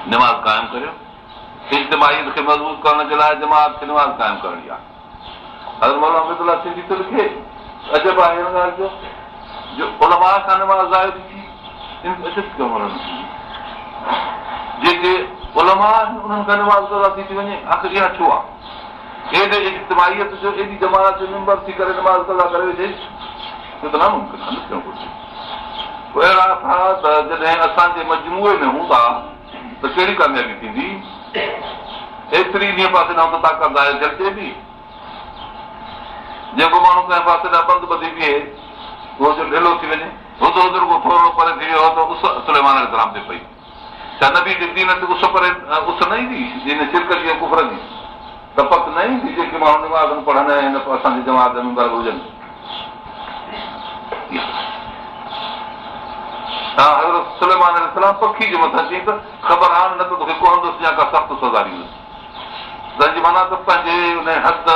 निमाज़ क़ाइमु करियो। इज्तिमाइयत खे मज़बूत करण जे लाइ जमात खे निमाज़ क़ाइमु करणी आहे। हज़रत मौलाना अब्दुल्ला सिंधी थो लिखे, अजब आहे हिन ॻाल्हि जो उलमा खां निमाज़ ज़ाहिर थी, जेके उलमा उन्हनि खां निमाज़ क़ज़ा थी वञे, आख़िर इहा छो आहे? एॾे इज्तिमाइयत जो एॾी जमात जो मेंबर थी करे निमाज़ क़ज़ा करे वेठे, इहो त नामुमकिन आहे, न थियणु घुरिजे। पोइ अहिड़ा था त जॾहिं असांजे मजमूए में हूंदा त कहिड़ी कामयाबी थींदी? एतिरी ॾींहं पासे ॾांहुं त ताक़त ज़ाहिर थियणु बि, जेको माण्हू कंहिं पासे ॾांहुं बंदि ॿधी बीहे उहो जो ढिलो थी वञे, हुदो को थोरो परे थी वियो त उस सुलेमान अलैहिस्सलाम ते पई। छा नबी जे दीन ते उस परे उस न ईंदी? जिन शिरक जी कुफर जी तपत न ईंदी? जेके माण्हू निमाज़ पढ़ंदा आहिनि असांजी जमात में मेंबर हुजनि। हज़रत सुलेमान अलैहिस्सलाम पखी जे मथां चई त ख़बर हाण न त तोखे कोहंदुसि या का सख़्तु सज़ा ॾींदुसि। तंहिंजी माना त पंहिंजे उन हद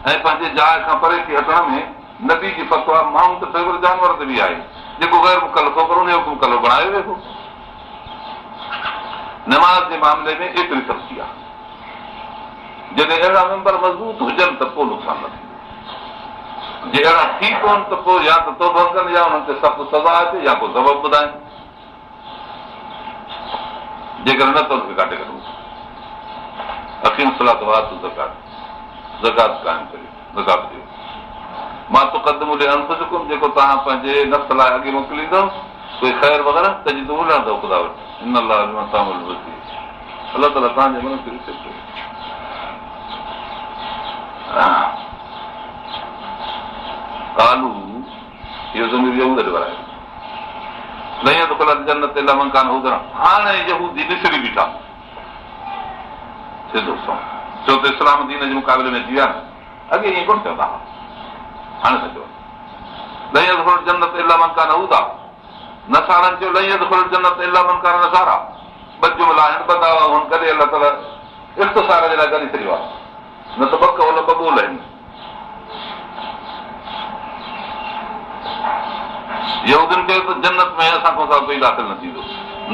ऐं पंहिंजे जाइ खां परे थी हटण में नबी जी फतवा माण्हू त फेवर जानवर ते बि आहे, जेको गैर मुकलफ़ हो पर उन जो मुकलफ़ बणायो वेठो। निमाज़ जे मामले में एतिरी सख़्ती आहे। जॾहिं अहिड़ा मेंबर मज़बूत हुजनि त पोइ नुक़सानु न थींदो। जे अहिड़ा थी कोन त पोइ या त तौबा कनि या उन्हनि ते सख़्तु सज़ा अचे या को सबबु ॿुधाइनि। जेकर न त उनखे काटे कढूं। अक़ीम सलात वातु ज़कात, ज़कात क़ाइमु करियो, ज़कात ॾियो। मां तो क़दमु ले अनफुसकुम, जेको तव्हां पंहिंजे नफ़्स लाइ अॻे मोकिलींदव कोई ख़ैर वग़ैरह तजिदू मिलंदव ख़ुदा वटि। इन अल्लाह बिमा तामलून बसीर। अलाह ताला तव्हांजे मन खे ॾिसे थो। कालू इहो ज़मीर यहूद ॾे वरायो। लही दुखल जन्नत इला मन कान हुदरा। हाणे यहूदी निसरी बीठा सिधो सौ, छो त इस्लाम दीन जे मुक़ाबले में थी विया न। अॻे ईअं कोन चवंदा हुआ, हाणे था चवनि लही दुखल जन्नत इला मन कान हुदा। नसारनि चयो लही दुखल जन्नत इला मन कान नसारा। ॿ जुमला आहिनि, ॿ दावा हुन कॾहिं अलाह ताला इख़्तिसार जे लाइ करे छॾियो आहे, न त ॿ कौल ॿ ॿोल आहिनि। यहूदियुनि चयो त जन्नत में असां खां सवाइ कोई दाख़िल न थींदो।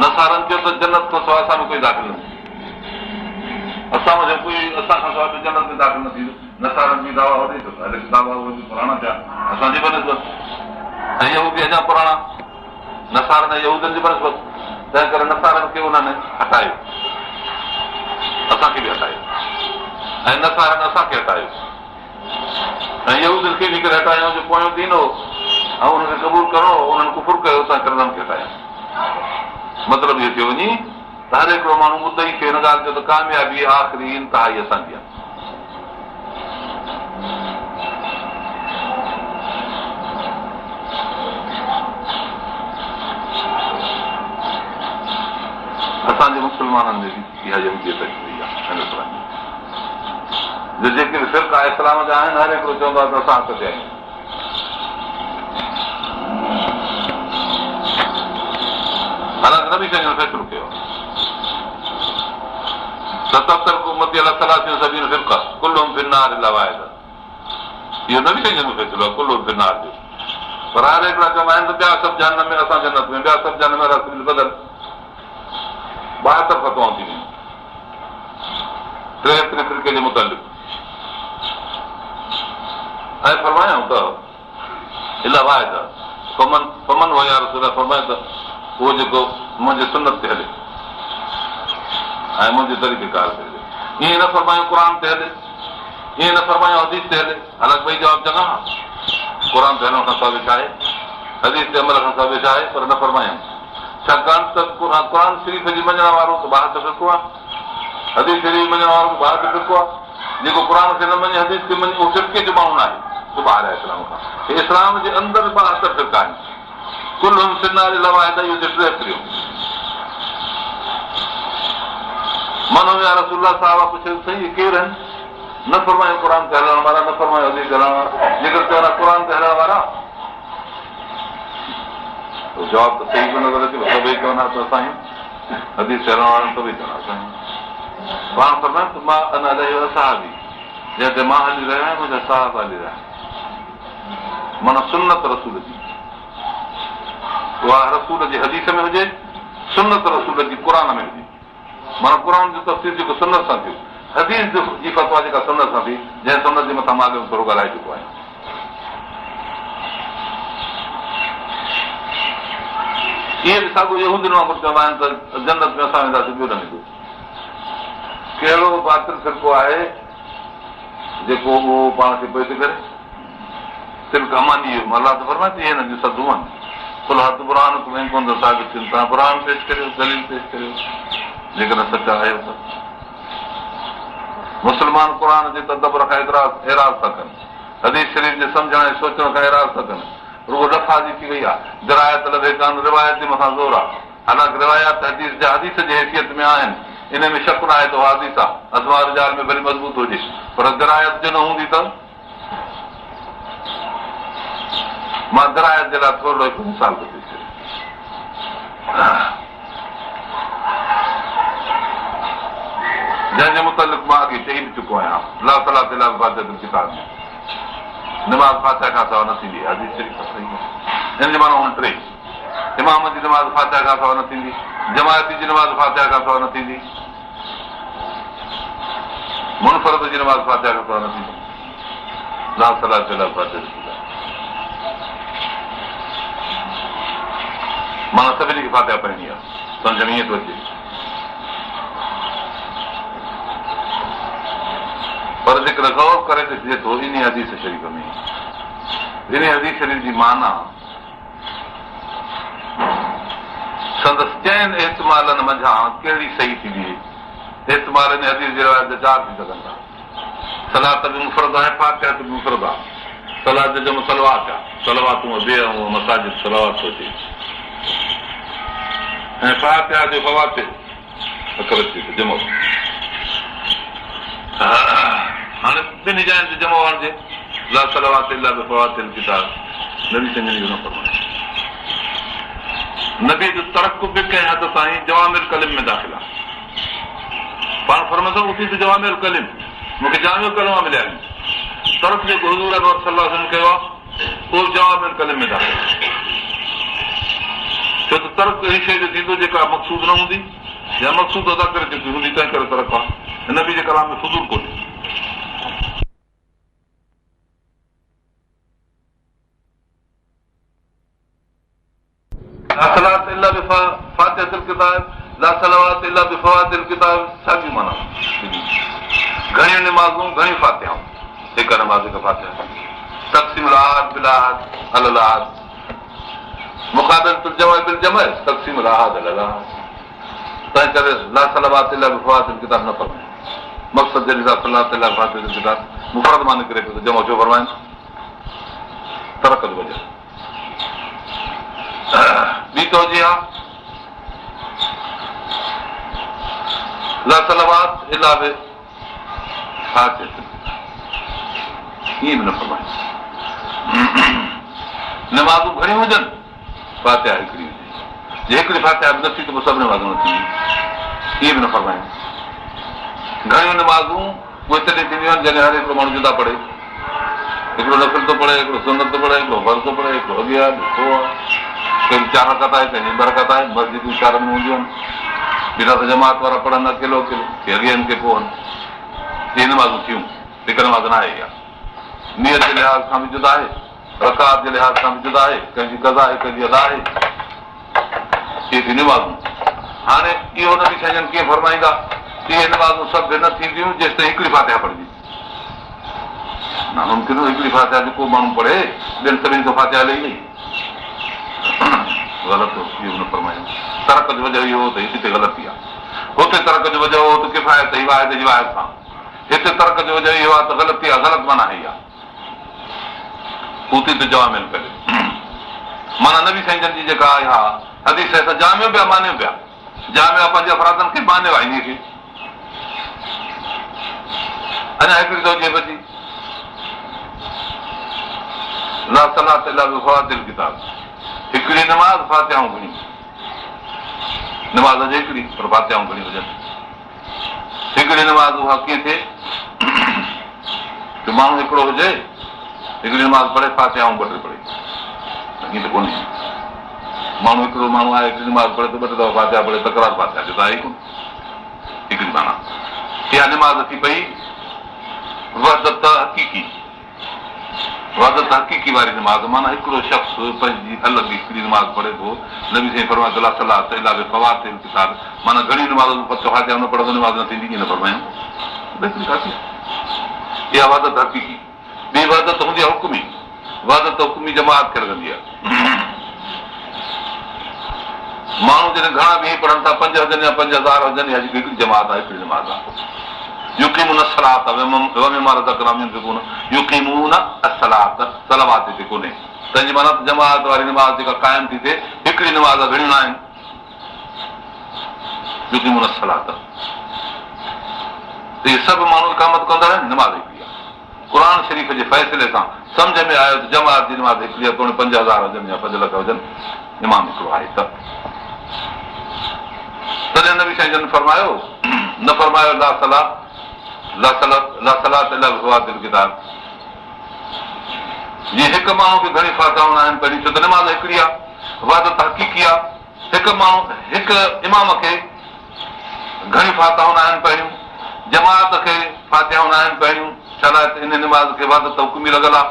नसारनि चयो त जन्नत खां सवाइ असां में कोई दाख़िल न थींदो। असां खां सवाइ जन्नत में दाख़िल न थींदो। नसारनि जी दावा वधे थो, दावा उहे बि पुराणा थिया असांजी बनस्बत, ऐं इहो बि अञा पुराणा नसारनि ऐं यहूदियुनि जी बनस्बत। तंहिं करे नसारनि खे उन्हनि हटायो, असांखे बि हटायो, ऐं नसारनि असांखे हटायो, ऐं यहूदियुनि खे बि करे हटायूं जो पोयों दीन हो ऐं हुनखे क़बूल करणो, उन्हनि कुफुर कयो त किरदनि खे हटायूं। मतिलबु इहो थियो वञे त हर हिकिड़ो माण्हू मुदई खे हिन ॻाल्हि जो त कामयाबी आख़िरी इंतिहाई असांजी आहे। असांजे मुस्लमाननि में बि इहा यहूदियत अची वई आहे। जेके बि फ़िर्क़ा इस्लाम जा आहिनि, हर हिकिड़ो चवंदो आहे त असां हक़ ते आहियूं। हालांकि नबी कंहिंजो फ़ैसिलो कयो आहे 77 उम्मती अला सलासिन सबीन फ़िर्क़ा कुल्लुहुम फिन्नार इल्ला वाहिदा। इहो नबी कंहिंजो फ़ैसिलो आहे कुल्लुहुम फिन्नार जो। पर हर हिकिड़ा चवंदा आहिनि त ॿिया सभु जहन्नम में, असां जन्नत में, ॿिया सभु जहन्नम में, रसूल बदल 72 फतवाऊं थी वियूं 63 फ़िर्क़े जे मुतालिक़। ऐं फरमायूं त इल्ला वाहिदा फमन हुया रसूल फरमाए त उहो जेको मुंहिंजे सुन्नत ते हले ऐं मुंहिंजे तरीक़ेकार ते हले। ईअं न फरमायूं क़ुर ते हले, ईअं न फरमायूं हदीस ते हले। हालांकि ॿई जवाब चङा, क़ुर ते हलण खां सवाइ छा आहे, हदीस ते अमल खां सवाइ छा आहे, पर न फरमायूं। छाकाणि त क़ुर शरीफ़ जी मञण वारो त 72 फ़िर्क़ो आहे, हदीस शरीफ़ मञण वारो 72 फ़िर्क़ो आहे। जेको क़ुर खे न मञे, हदीस खे मञे, उहो फ़िर्क़े जो माण्हू न आहे, उहो ॿाहिरि आहे इस्लाम खां। इस्लाम जे अंदरि 72 फ़िर्क़ा आहिनि। कुल्लुहुम फिन्नार इल्ला वाहिदा, इहो टे फिरियो। मन या रसूल साहब पुछियो सही केरु आहिनि? न फरमायो क़ुर ते हलण वारा, न फरमायो हदीस ते हलण वारा। जेकर चवंदा क़ुर ते हलण वारा त जवाब त सही कोन नज़र अचे। सभई चवंदा त असां हदीस ते हलण वारा, सभई चवंदा असां। पाण फरमायो त मां अना अलैहि असहाबी, जंहिं ते मां हली रहियो आहियां, मुंहिंजा साहब हली रहिया आहिनि। माना सुन्नत रसूल जी, उहा रसूल जी हदीस में हुजे, सुन्नत रसूल जी क़ुर में हुजे। माना क़ुर जो तफ़सील जेको सुनत सां थियो, हदीस जी फतवा जेका सुनत सां थी, जंहिं सुनत जे मथां मां थोरो ॻाल्हाए चुको आहियां। इहे बि साॻियो यहूदियुनि वांगुरु चवंदा आहिनि त जन्नत में असां वेंदासीं, ॿियो न वेंदो। कहिड़ो बातिल फ़िरक़ो आहे जेको उहो पाण खे पेश करे तिलक अमानी अलाह त फरमाए थी हिन जूं सदूं आहिनि। कुल हथ बुरान तव्हां बुरान पेश करियो, दलील पेश करियो जेकॾहिं सचा आहियो त। मुस्लमान क़ुर जे तदबर खां एराज़ था कनि, हदीस शरीफ़ जे सम्झण ऐं सोचण खां एराज़ था कनि। रुगो लफ़ा जी थी वई आहे, दरायत लभे कान, रिवायत जे मथां ज़ोर आहे। हालांकि रिवायत हदीस जा हदीस जे हैसियत में आहिनि, इन में शक न आहे त उहा हदीस आहे, असमा रिजाल में भली मज़बूत हुजे, पर दरायत जो न हूंदी त। मां दरायत जे लाइ थोरो हिकु मिसाल थो पेश करियां। जंहिंजे मुतालिक़ मां अॻे चई बि चुको आहियां, ला सलात इला बिफ़ातिहतिल किताब में निमाज़ फातिहा खां सवाइ न थींदी। हदीस शरीफ़ सही आहे। हिन जे माना हुन टे, इमाम जी निमाज़ फातिहा खां सवाइ न थींदी, जमायती जी निमाज़ फातिहा खां सवाइ न थींदी, मुनफरद जी निमाज़ फातिहा खां सवाइ न थींदी। ला सलात इला बिफ़ातिहतिल किताब माना सभिनी खे फातिहा पढ़णी आहे, सम्झ में ईअं थो अचे। पर जेकॾहिं गौर करे ॾिसिजे थो इन हदीस शरीफ़ में, इन हदीस शरीफ़ जी माना संदसि चइनि एहतमालनि मंझां कहिड़ी सही थींदी। एहतमाल इन हदीस जे रिवायत जा 4 थी सघनि था। सलात बि मुफ़रद आहे, फातिहा बि मुफ़रद आहे। सलात जो जमो सलवात आहे, सलवातूं ॿिए मसाजिद सलवात थो अचे, ऐं फातिहा जो फवातिह अखर अचे थो जमो। हाणे ॿिनि जाइनि ते जमो आणिजे, ला सलवात इला बिफ़वातिल किताब, नबी संजनी जो न फरमाए। नबी जो तरक़ बि कंहिं हद ताईं जवामिल कलिम में दाख़िल आहे। पाण फरमाईंदो उथी त जवामिल कलिम, मूंखे जामिल कलिमा मिलिया आहिनि। तरक़ जेको हुज़ूर अनवर सल्लल्लाहु अलैहि वसल्लम कयो आहे, उहो जवामिल कलिम में दाख़िल आहे। छो त तरक़ अहिड़ी शइ जो थींदो जेका मक़सूद न हूंदी या मक़सूद अदा करे चुकी हूंदी, तंहिं करे तरक़ आहे। नबी जे कलाम में फुज़ूल कोन्हे। ला सलात इला बिफ़ातिहतिल किताब, ला सलावत इला बिफ़वातिल किताब, साॻी माना। घणियूं निमाज़ूं, घणियूं फातिहाऊं, हिक नमाज़ हिक फातिहा। तक़सीमुल आहद बिल आहद अलल आहद, मुक़ाबिलतुल जमअ बिल जमअ, तक़सीमुल आहद अलल आहद। तंहिं करे ला सलावत इला बिफ़वातिल किताब न फरमाए। मक़सद जॾहिं ला सलात इला बिफ़वातिल किताब मुफ़रद मां निकिरे पियो त जमो छो फरमाइनि? तरक़ जो वजह। ॿी तौजीह आहे ला सलावत इला बिफ़वातिल, ईअं बि न फरमाए। नमाज़ूं घणियूं हुजनि, फातिहा हिकिड़ी हुजे। जे हिकिड़ी फातिहा बि न थी त पोइ सभु नमाज़ूं न थींदियूं, ईअं बि न फरमाए। घणियूं नमाज़ूं उहे तॾहिं थींदियूं आहिनि जॾहिं हर हिकिड़ो माण्हू जुदा पढ़े। हिकिड़ो नफ़िल थो पढ़े, हिकिड़ो सुनत थो पढ़े, हिकिड़ो फर्ज़ थो पढ़े, हिकिड़ो अॻे आहे, पोइ आहे। कंहिंजी 4 रकात आहे, कंहिंजी 2 रकात आहे। मस्जिदूं 4 में हूंदियूं आहिनि, ॿिया त जमात वारा पढ़नि अकेलो अकेलो, के अॻे आहिनि के पोइ आहिनि। इहे नमाज़ूं थियूं, हिकु नमाज़ न आहे इहा। नियत जे लिहाज़ खां बि जुदा आहे, रकात जे लिहाज़ खां बि जुदा आहे, कंहिंजी क़ज़ा आहे, कंहिंजी अदा आहे। इहे थी नमाज़ूं। हाणे इहो नबी साईं कीअं फरमाईंदा? इहे नमाज़ूं सभु न थींदियूं जेसि ताईं हिकिड़ी फातिहा पढ़िजी। नामुमकिन हिकिड़ी फातिहा जेको माण्हू पढ़े, ॿियनि सभिनी खां फातिहा हले ई नहीं। ग़लति इहो न फरमाइनि। तरक़ जो वजह इहो त हिते ग़लती आहे, हुते तरक़ जो वजह हो त किफ़ायत ई वाहिद जी वाहिद सां। हिते तरक़ जो वजह इहो आहे त ग़लती आहे, ग़लति माना आहे इहा। हुते त जवामिल करे माना नबी साईं जन जी जेका इहा हदीस आहे त जामियो पिया मानियो पिया। जामियो पंहिंजे अफ़रादनि खे मानियो आहे। इन खे अञा हिकिड़ी तौजीह बची, ला सलात इला बिफ़वातिल किताब, हिकिड़ी नमाज़ फातिहाऊं घणी। नमाज़ हिकिड़ी पर फातिहाऊं घणी हुजनि। हिकिड़ी नमाज़ उहा कीअं थिए कि माण्हू हिकिड़ो हुजे, हिकिड़ी नमाज़ पढ़े, फातिहाऊं 2 टे पढ़े। ईअं त कोन्हे। माण्हू हिकिड़ो माण्हू आहे, हिकिड़ी नमाज़ पढ़े त 2 टे दफ़ा फातिहा पढ़े, तकरार फातिहा जो त आहे ई कोन। हिकिड़ी माना इहा निमाज़ थी पई वहदत हक़ीक़ी हक़ीक़ी वारी निमाज़ माना हिकिड़ो शख़्स पंहिंजी अलॻि हिकिड़ी निमाज़ पढ़े थो नबी साईं फरमाए थो सलाह ते इलाही फवातिल किताब माना घणी निमाज़ फातिहा न पढ़ंदो निमाज़ न थींदी ईअं न फरमायूं इहा वहदत हक़ीक़ी ॿी वहदत हूंदी आहे हुकुमी वहदत हुकुमी जमात खे लॻंदी आहे माण्हू जॾहिं घणा बि पढ़नि था 5 हुजनि या 5000 हुजनि या हिकिड़ी जमात आहे हिकिड़ी निमाज़ आहे युकीमून सलात वमिमा रज़क़नाहुम युनफ़िक़ून युकीमून असलात सलावात हिते कोन्हे तंहिंजी माना जमात वारी निमाज़ जेका क़ाइम थी थिए हिकिड़ी निमाज़ घणियूं न आहिनि युकीमून सलात इहे सभु माण्हू इकामत कंदा आहिनि निमाज़ हिकिड़ी आहे क़ुर शरीफ़ जे फ़ैसिले सां सम्झ में आयो त जमात जी निमाज़ हिकिड़ी आहे तोड़े 5000 हुजनि या 5 लख हुजनि इमाम हिकिड़ो आहे त तॾहिं नबी साईं जन फरमायो न फरमायो ला सलात किताब जीअं हिकु माण्हू खे घणी फातिहाऊं आहिनि पहिरीं छो त निमाज़ हिकिड़ी आहे वहदत हक़ीक़ी आहे हिकु माण्हू हिकु इमाम खे घणी फातिहाऊं आहिनि पहिरियूं जमात खे फातिहाऊं आहिनि पहिरियूं छा लाइ इन निमाज़ खे वहदत हुकुमी लॻल आहे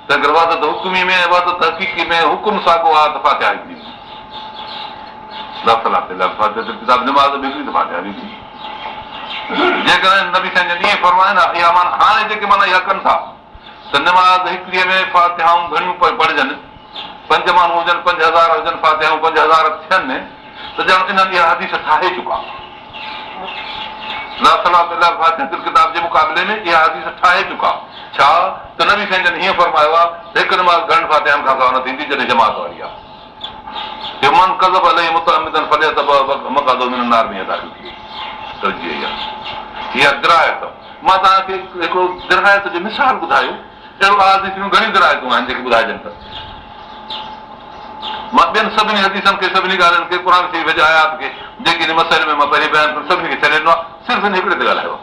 त अगरि वहदत हुकुमी में वहदत हक़ीक़ी में हुकुम साॻियो आहे त फातिहा हिकिड़ी किताब निमाज़ बि हिकिड़ी त फातिहा बि हिकिड़ी जेकॾहिं नबी साईं जन ईअं फरमाए न इहा माना हाणे जेके माना इहा कनि था त निमाज़ हिकिड़ीअ में फातिहाऊं घणियूं पढ़जनि 5 माण्हू हुजनि 5000 हुजनि फातिहाऊं 5000 थियनि त ॼण इन्हनि इहा हदीस ठाहे चुका किताब जे मुक़ाबले में इहा हदीस ठाहे चुका छा त नबी साईं जन हीअं फरमायो आहे त हिकु निमाज़ घणनि फातिहाउनि खां सवाइ न थींदी जॾहिं जमात वारी आहे मन कज़ब अलैहि मुतअम्मिदन फलियतबअ मक़अदहु मिनन नार में दाख़िल थी तरजीह इहा दिरायत मां तव्हांखे हिकिड़ो दिरायत जो मिसाल ॿुधायो अहिड़ो हदीसूं घणी दिरायतूं आहिनि जेके ॿुधाइजनि त मां ॿियनि सभिनी हदीसनि खे सभिनी ॻाल्हियुनि खे क़ुर शरीफ़ जे आयात खे जेके इन मसइले में मां पहिरीं बयानु कयो सभिनी खे छॾे ॾिनो आहे सिर्फ़ु हिन हिकिड़े ते ॻाल्हायो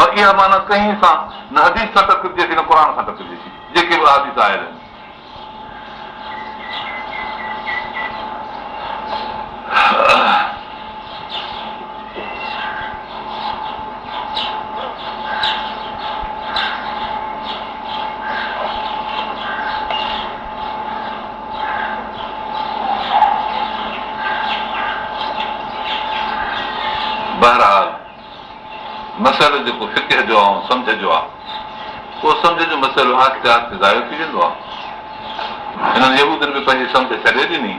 और इहा माना कंहिं सां न हदीस सां टकरिजे थी न क़ुर सां टकरिजे थी जेके बि हदीस आयल आहिनि बहरहाल मसइलो जेको फिक़ह जो आहे सम्झ जो आहे उहो सम्झ जो मसइलो आहिस्ते आहिस्ते ज़ायो थी वेंदो आहे हिननि यहूदियुनि बि पंहिंजी सम्झ छॾे ॾिनी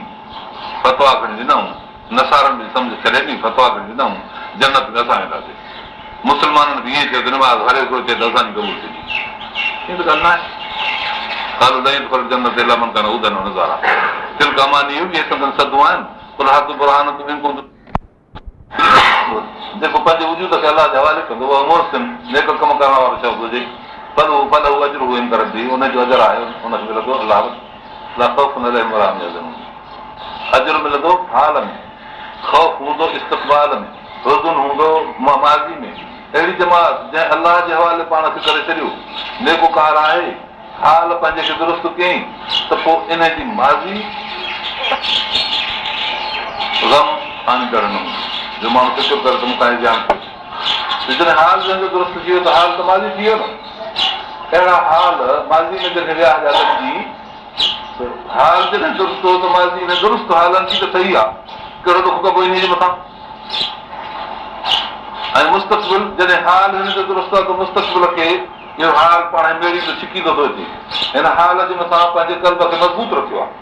फतवा खणी ॾिनऊं नसारनि बि सम्झ छॾे ॾिनी फतवा खणी ॾिनऊं जन्नत में असां वेंदासीं मुस्लमाननि बि ईअं चयो त निमाज़ हर हिकिड़ो चए त असांजी क़बूल थींदी ईअं त ॻाल्हि न आहे जन्नत लमन कान उदन नज़ारा दिलि कमानी इहे संदन सदूं आहिनि जेको पंहिंजे वजूद खे अलाह जे हवाले कंदो उहो मोहसिन नेक कम करण वारो शख़्स हुजे फल अजर हुन करंदी उनजो अजर आहे उनखे मिलंदो अलाह अजर मिलंदो हाल में ख़ौफ़ हूंदो इस्तक़बाल में रुज़ुन हूंदो माज़ी में अहिड़ी जमात जंहिं अलाह जे हवाले पाण खे करे छॾियो नेकोकार आहे हाल पंहिंजे खे दुरुस्त कयईं त पोइ इन जी माज़ी गम आणींदड़ न हूंदो जो माण्हू फिक्र करे त मूंखां जान थियो जॾहिं हाल जंहिंजो दुरुस्त थी वियो त हाल त माज़ी थी वियो न अहिड़ा हाल माज़ी में जॾहिं विया लॻजी त हाल जॾहिं दुरुस्त हो त माज़ी में दुरुस्त हालनि जी त सही आहे कहिड़ो दुख कबो इन जे मथां ऐं मुस्तक़बिल जॾहिं हाल हिन जो दुरुस्त आहे त मुस्तक़बिल खे इहो हाल पाण मेड़ी त छिकींदो थो अचे हिन हाल जे मथां पंहिंजे कल्ब खे मज़बूत रखियो आहे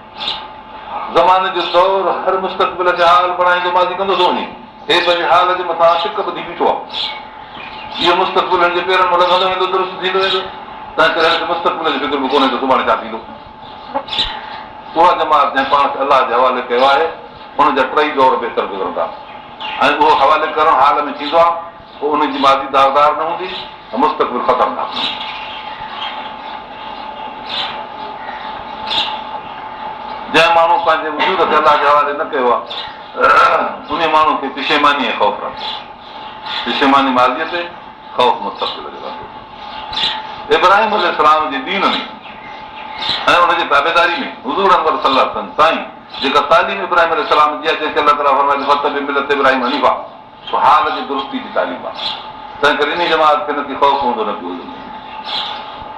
ज़माने जो दौर हर मुस्तक़बिल खे हाल बणाईंदो माज़ी कंदो थो वञे हे पंहिंजे हाल जे मथां शिक ॿधी बीठो आहे इहो मुस्तक़बिल जे पेरनि में लॻंदो वेंदो दुरुस्त थींदो वेंदो तंहिं करे मुस्तक़बिल जो फिक्र बि कोन्हे त सुभाणे छा थींदो उहा जमात जंहिं पाण खे अलाह जे हवाले कयो आहे हुनजा 3 दौर बहितर गुज़रंदा ऐं उहो हवाले करणु हाल में थींदो आहे पोइ उनजी माज़ी दागदार न हूंदी ऐं मुस्तक़बिल ख़तरनाक जंहिं माण्हू पंहिंजे वजूद खे अलाह जे हवाले न कयो आहे उन माण्हू खे पिशेमानी ऐं ख़ौफ़ रखो पिशेमानी माज़ीअ ते ख़ौफ़ मुस्तक़बिल जो रखो इब्राहिम अलैहिस्सलाम जे दीन में ऐं हुनजी ताबेदारी में हुज़ूर अनवर सल्लल्लाहु अलैहि वसल्लम ताईं जेका तालीम इब्राहिम अलैहिस्सलाम जी आहे जंहिंखे अलाह ताला फरमाए फतबि मिलत इब्राहिम हनीफ़ा हाल जी दुरुस्ती जी तालीम आहे। तंहिं करे इन जमात खे न की ख़ौफ़ हूंदो न की